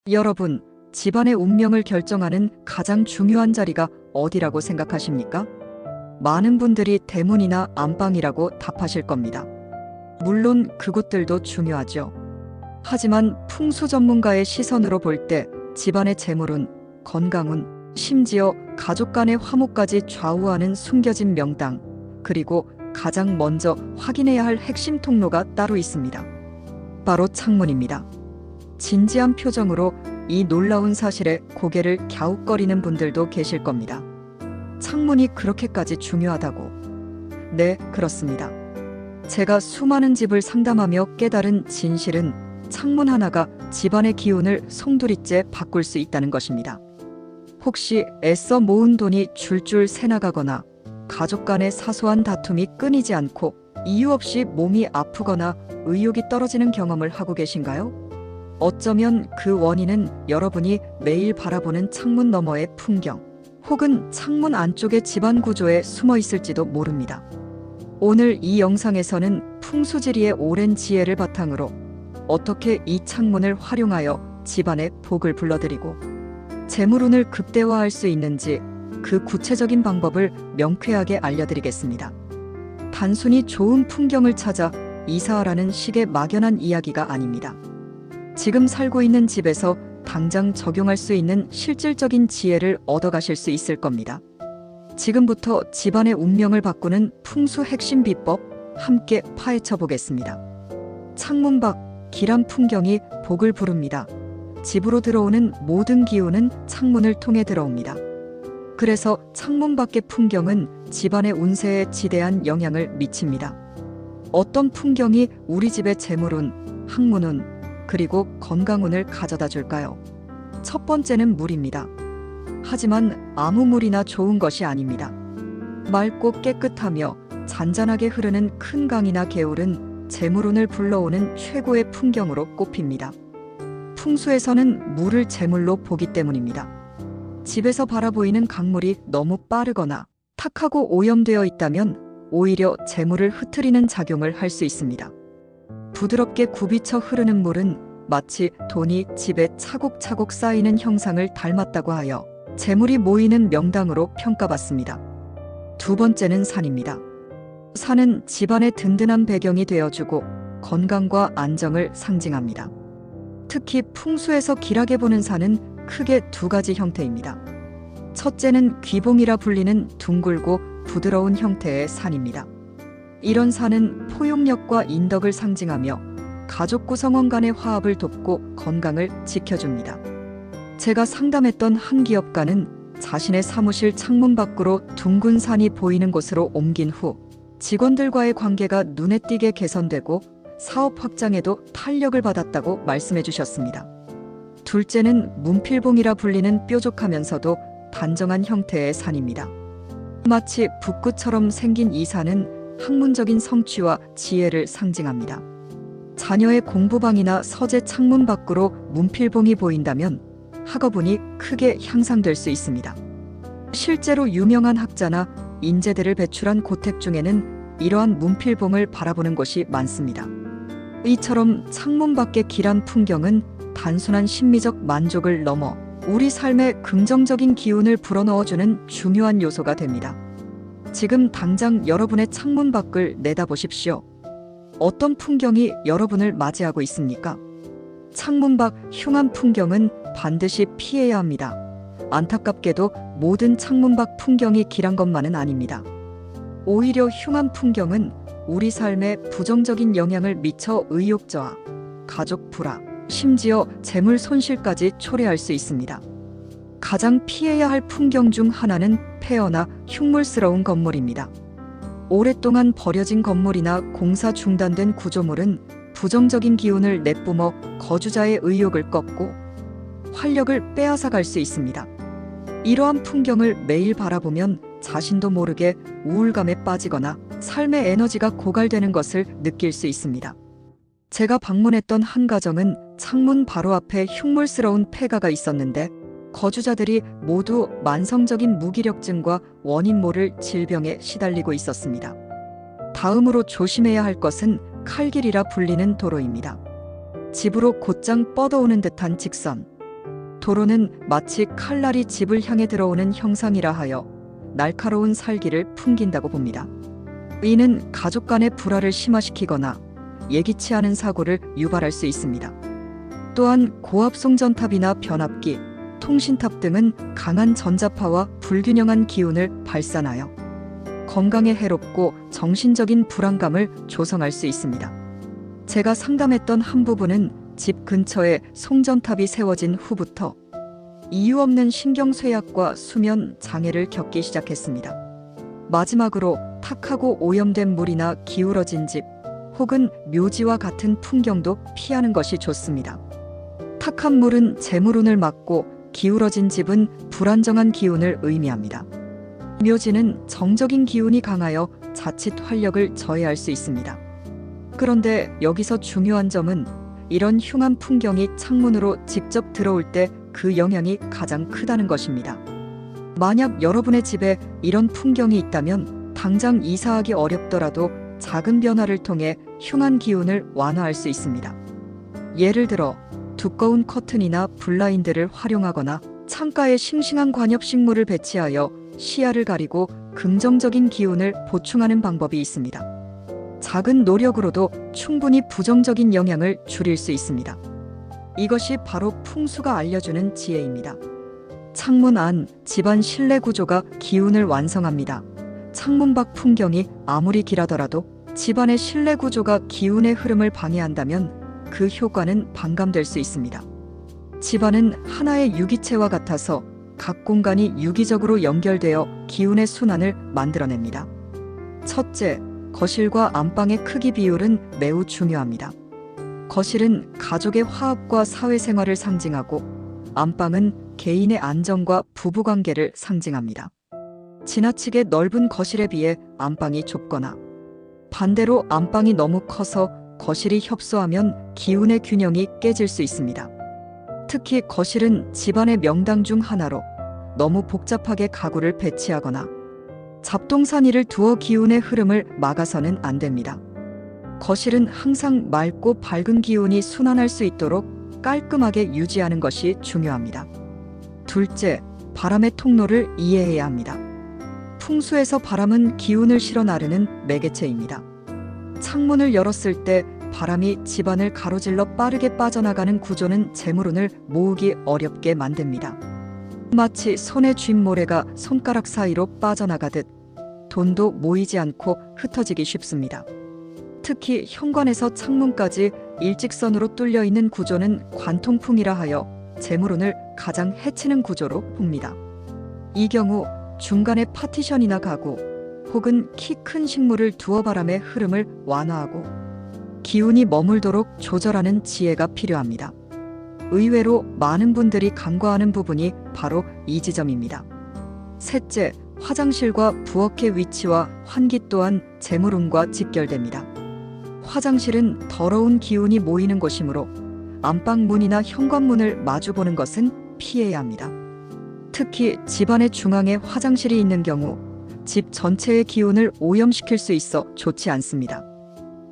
여러분, 집안의 운명을 결정하는 가장 중요한 자리가 어디라고 생각하십니까? 많은 분들이 대문이나 안방이라고 답하실 겁니다. 물론 그곳들도 중요하죠. 하지만 풍수 전문가의 시선으로 볼 때 집안의 재물운, 건강운, 심지어 가족 간의 화목까지 좌우하는 숨겨진 명당, 그리고 가장 먼저 확인해야 할 핵심 통로가 따로 있습니다. 바로 창문입니다. 진지한 표정으로 이 놀라운 사실에 고개를 갸웃거리는 분들도 계실 겁니다. 창문이 그렇게까지 중요하다고? 네, 그렇습니다. 제가 수많은 집을 상담하며 깨달은 진실은 창문 하나가 집안의 기운을 송두리째 바꿀 수 있다는 것입니다. 혹시 애써 모은 돈이 줄줄 새나가거나 가족 간의 사소한 다툼이 끊이지 않고 이유 없이 몸이 아프거나 의욕이 떨어지는 경험을 하고 계신가요? 어쩌면 그 원인은 여러분이 매일 바라보는 창문 너머의 풍경, 혹은 창문 안쪽의 집안 구조에 숨어 있을지도 모릅니다. 오늘 이 영상에서는 풍수지리의 오랜 지혜를 바탕으로 어떻게 이 창문을 활용하여 집안에 복을 불러들이고 재물운을 극대화할 수 있는지 그 구체적인 방법을 명쾌하게 알려드리겠습니다. 단순히 좋은 풍경을 찾아 이사하라는 식의 막연한 이야기가 아닙니다. 지금 살고 있는 집에서 당장 적용할 수 있는 실질적인 지혜를 얻어가실 수 있을 겁니다. 지금부터 집안의 운명을 바꾸는 풍수 핵심 비법 함께 파헤쳐 보겠습니다. 창문 밖 길한 풍경이 복을 부릅니다. 집으로 들어오는 모든 기운은 창문을 통해 들어옵니다. 그래서 창문 밖의 풍경은 집안의 운세에 지대한 영향을 미칩니다. 어떤 풍경이 우리 집의 재물운, 학문운, 그리고 건강운을 가져다 줄까요? 첫 번째는 물입니다. 하지만 아무 물이나 좋은 것이 아닙니다. 맑고 깨끗하며 잔잔하게 흐르는 큰 강이나 개울은 재물운을 불러오는 최고의 풍경으로 꼽힙니다. 풍수에서는 물을 재물로 보기 때문입니다. 집에서 바라보이는 강물이 너무 빠르거나 탁하고 오염되어 있다면 오히려 재물을 흐트리는 작용을 할 수 있습니다. 부드럽게 굽이쳐 흐르는 물은 마치 돈이 집에 차곡차곡 쌓이는 형상을 닮았다고 하여 재물이 모이는 명당으로 평가받습니다. 두 번째는 산입니다. 산은 집안의 든든한 배경이 되어주고 건강과 안정을 상징합니다. 특히 풍수에서 길하게 보는 산은 크게 두 가지 형태입니다. 첫째는 귀봉이라 불리는 둥글고 부드러운 형태의 산입니다. 이런 산은 포용력과 인덕을 상징하며 가족 구성원 간의 화합을 돕고 건강을 지켜줍니다. 제가 상담했던 한 기업가는 자신의 사무실 창문 밖으로 둥근 산이 보이는 곳으로 옮긴 후 직원들과의 관계가 눈에 띄게 개선되고 사업 확장에도 탄력을 받았다고 말씀해 주셨습니다. 둘째는 문필봉이라 불리는 뾰족하면서도 단정한 형태의 산입니다. 마치 붓구처럼 생긴 이 산은 학문적인 성취와 지혜를 상징합니다. 자녀의 공부방이나 서재 창문 밖으로 문필봉이 보인다면 학업운이 크게 향상될 수 있습니다. 실제로 유명한 학자나 인재들을 배출한 고택 중에는 이러한 문필봉을 바라보는 곳이 많습니다. 이처럼 창문 밖의 길한 풍경은 단순한 심미적 만족을 넘어 우리 삶에 긍정적인 기운을 불어넣어주는 중요한 요소가 됩니다. 지금 당장 여러분의 창문 밖을 내다보십시오. 어떤 풍경이 여러분을 맞이하고 있습니까? 창문 밖 흉한 풍경은 반드시 피해야 합니다. 안타깝게도 모든 창문 밖 풍경이 길한 것만은 아닙니다. 오히려 흉한 풍경은 우리 삶에 부정적인 영향을 미쳐 의욕 저하, 가족 불화, 심지어 재물 손실까지 초래할 수 있습니다. 가장 피해야 할 풍경 중 하나는 폐허나 흉물스러운 건물입니다. 오랫동안 버려진 건물이나 공사 중단된 구조물은 부정적인 기운을 내뿜어 거주자의 의욕을 꺾고 활력을 빼앗아 갈 수 있습니다. 이러한 풍경을 매일 바라보면 자신도 모르게 우울감에 빠지거나 삶의 에너지가 고갈되는 것을 느낄 수 있습니다. 제가 방문했던 한 가정은 창문 바로 앞에 흉물스러운 폐가가 있었는데 거주자들이 모두 만성적인 무기력증과 원인 모를 질병에 시달리고 있었습니다. 다음으로 조심해야 할 것은 칼길이라 불리는 도로입니다. 집으로 곧장 뻗어오는 듯한 직선, 도로는 마치 칼날이 집을 향해 들어오는 형상이라 하여 날카로운 살기를 풍긴다고 봅니다. 이는 가족 간의 불화를 심화시키거나 예기치 않은 사고를 유발할 수 있습니다. 또한 고압 송전탑이나 변압기, 통신탑 등은 강한 전자파와 불균형한 기운을 발산하여 건강에 해롭고 정신적인 불안감을 조성할 수 있습니다. 제가 상담했던 한 부부는 집 근처에 송전탑이 세워진 후부터 이유 없는 신경쇠약과 수면 장애를 겪기 시작했습니다. 마지막으로 탁하고 오염된 물이나 기울어진 집 혹은 묘지와 같은 풍경도 피하는 것이 좋습니다. 탁한 물은 재물운을 막고 기울어진 집은 불안정한 기운을 의미합니다. 묘지는 정적인 기운이 강하여 자칫 활력을 저해할 수 있습니다. 그런데 여기서 중요한 점은 이런 흉한 풍경이 창문으로 직접 들어올 때 그 영향이 가장 크다는 것입니다. 만약 여러분의 집에 이런 풍경이 있다면 당장 이사하기 어렵더라도 작은 변화를 통해 흉한 기운을 완화할 수 있습니다. 예를 들어 두꺼운 커튼이나 블라인드를 활용하거나 창가에 싱싱한 관엽식물을 배치하여 시야를 가리고 긍정적인 기운을 보충하는 방법이 있습니다. 작은 노력으로도 충분히 부정적인 영향을 줄일 수 있습니다. 이것이 바로 풍수가 알려주는 지혜입니다. 창문 안 집안 실내 구조가 기운을 완성합니다. 창문 밖 풍경이 아무리 길하더라도 집안의 실내 구조가 기운의 흐름을 방해한다면 그 효과는 반감될 수 있습니다. 집안은 하나의 유기체와 같아서 각 공간이 유기적으로 연결되어 기운의 순환을 만들어냅니다. 첫째, 거실과 안방의 크기 비율은 매우 중요합니다. 거실은 가족의 화합과 사회생활을 상징하고 안방은 개인의 안정과 부부관계를 상징합니다. 지나치게 넓은 거실에 비해 안방이 좁거나 반대로 안방이 너무 커서 거실이 협소하면 기운의 균형이 깨질 수 있습니다. 특히 거실은 집안의 명당 중 하나로 너무 복잡하게 가구를 배치하거나 잡동사니를 두어 기운의 흐름을 막아서는 안 됩니다. 거실은 항상 맑고 밝은 기운이 순환할 수 있도록 깔끔하게 유지하는 것이 중요합니다. 둘째, 바람의 통로를 이해해야 합니다. 풍수에서 바람은 기운을 실어 나르는 매개체입니다. 창문을 열었을 때 바람이 집안을 가로질러 빠르게 빠져나가는 구조는 재물운을 모으기 어렵게 만듭니다. 마치 손에 쥔 모래가 손가락 사이로 빠져나가듯 돈도 모이지 않고 흩어지기 쉽습니다. 특히 현관에서 창문까지 일직선으로 뚫려 있는 구조는 관통풍이라 하여 재물운을 가장 해치는 구조로 봅니다. 이 경우 중간에 파티션이나 가구 혹은 키 큰 식물을 두어 바람의 흐름을 완화하고 기운이 머물도록 조절하는 지혜가 필요합니다. 의외로 많은 분들이 간과하는 부분이 바로 이 지점입니다. 셋째, 화장실과 부엌의 위치와 환기 또한 재물운과 직결됩니다. 화장실은 더러운 기운이 모이는 곳이므로 안방 문이나 현관문을 마주보는 것은 피해야 합니다. 특히 집안의 중앙에 화장실이 있는 경우 집 전체의 기운을 오염시킬 수 있어 좋지 않습니다.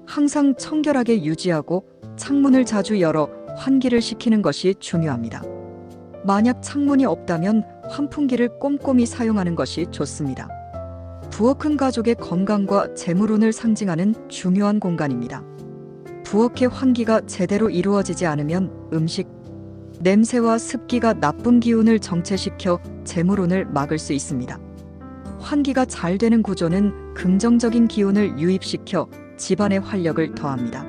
항상 청결하게 유지하고 창문을 자주 열어 환기를 시키는 것이 중요합니다. 만약 창문이 없다면 환풍기를 꼼꼼히 사용하는 것이 좋습니다. 부엌은 가족의 건강과 재물운을 상징하는 중요한 공간입니다. 부엌의 환기가 제대로 이루어지지 않으면 음식, 냄새와 습기가 나쁜 기운을 정체시켜 재물운을 막을 수 있습니다. 환기가 잘 되는 구조는 긍정적인 기운을 유입시켜 집안의 활력을 더합니다.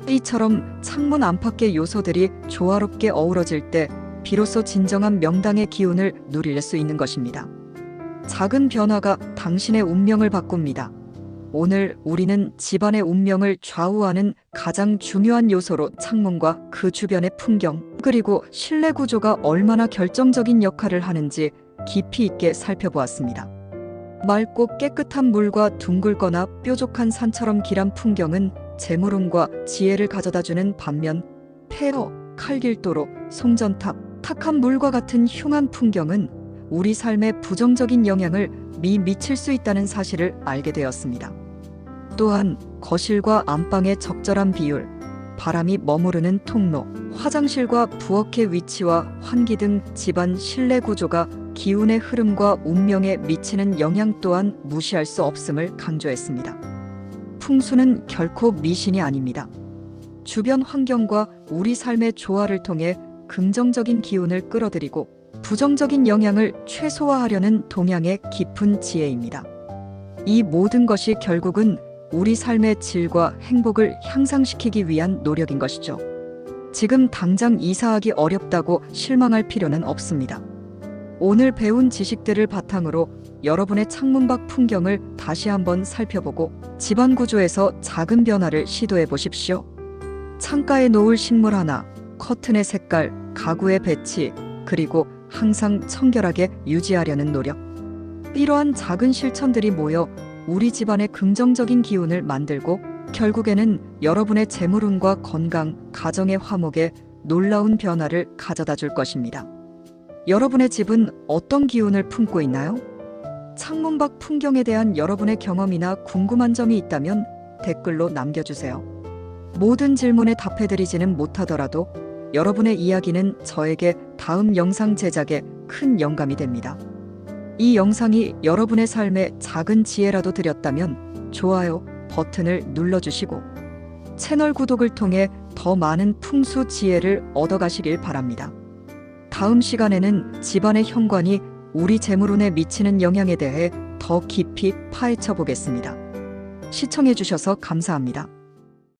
이처럼 창문 안팎의 요소들이 조화롭게 어우러질 때 비로소 진정한 명당의 기운을 누릴 수 있는 것입니다. 작은 변화가 당신의 운명을 바꿉니다. 오늘 우리는 집안의 운명을 좌우하는 가장 중요한 요소로 창문과 그 주변의 풍경, 그리고 실내 구조가 얼마나 결정적인 역할을 하는지 깊이 있게 살펴보았습니다. 맑고 깨끗한 물과 둥글거나 뾰족한 산처럼 길한 풍경은 재물운과 지혜를 가져다주는 반면 폐허, 칼길도로, 송전탑, 탁한 물과 같은 흉한 풍경은 우리 삶에 부정적인 영향을 미칠 수 있다는 사실을 알게 되었습니다. 또한 거실과 안방의 적절한 비율, 바람이 머무르는 통로, 화장실과 부엌의 위치와 환기 등 집안 실내 구조가 기운의 흐름과 운명에 미치는 영향 또한 무시할 수 없음을 강조했습니다. 풍수는 결코 미신이 아닙니다. 주변 환경과 우리 삶의 조화를 통해 긍정적인 기운을 끌어들이고 부정적인 영향을 최소화하려는 동양의 깊은 지혜입니다. 이 모든 것이 결국은 우리 삶의 질과 행복을 향상시키기 위한 노력인 것이죠. 지금 당장 이사하기 어렵다고 실망할 필요는 없습니다. 오늘 배운 지식들을 바탕으로 여러분의 창문 밖 풍경을 다시 한번 살펴보고 집안 구조에서 작은 변화를 시도해 보십시오. 창가에 놓을 식물 하나, 커튼의 색깔, 가구의 배치, 그리고 항상 청결하게 유지하려는 노력. 이러한 작은 실천들이 모여 우리 집안의 긍정적인 기운을 만들고 결국에는 여러분의 재물운과 건강, 가정의 화목에 놀라운 변화를 가져다 줄 것입니다. 여러분의 집은 어떤 기운을 품고 있나요? 창문 밖 풍경에 대한 여러분의 경험이나 궁금한 점이 있다면 댓글로 남겨주세요. 모든 질문에 답해드리지는 못하더라도 여러분의 이야기는 저에게 다음 영상 제작에 큰 영감이 됩니다. 이 영상이 여러분의 삶에 작은 지혜라도 드렸다면 좋아요 버튼을 눌러주시고 채널 구독을 통해 더 많은 풍수 지혜를 얻어가시길 바랍니다. 다음 시간에는 집안의 현관이 우리 재물운에 미치는 영향에 대해 더 깊이 파헤쳐 보겠습니다. 시청해주셔서 감사합니다.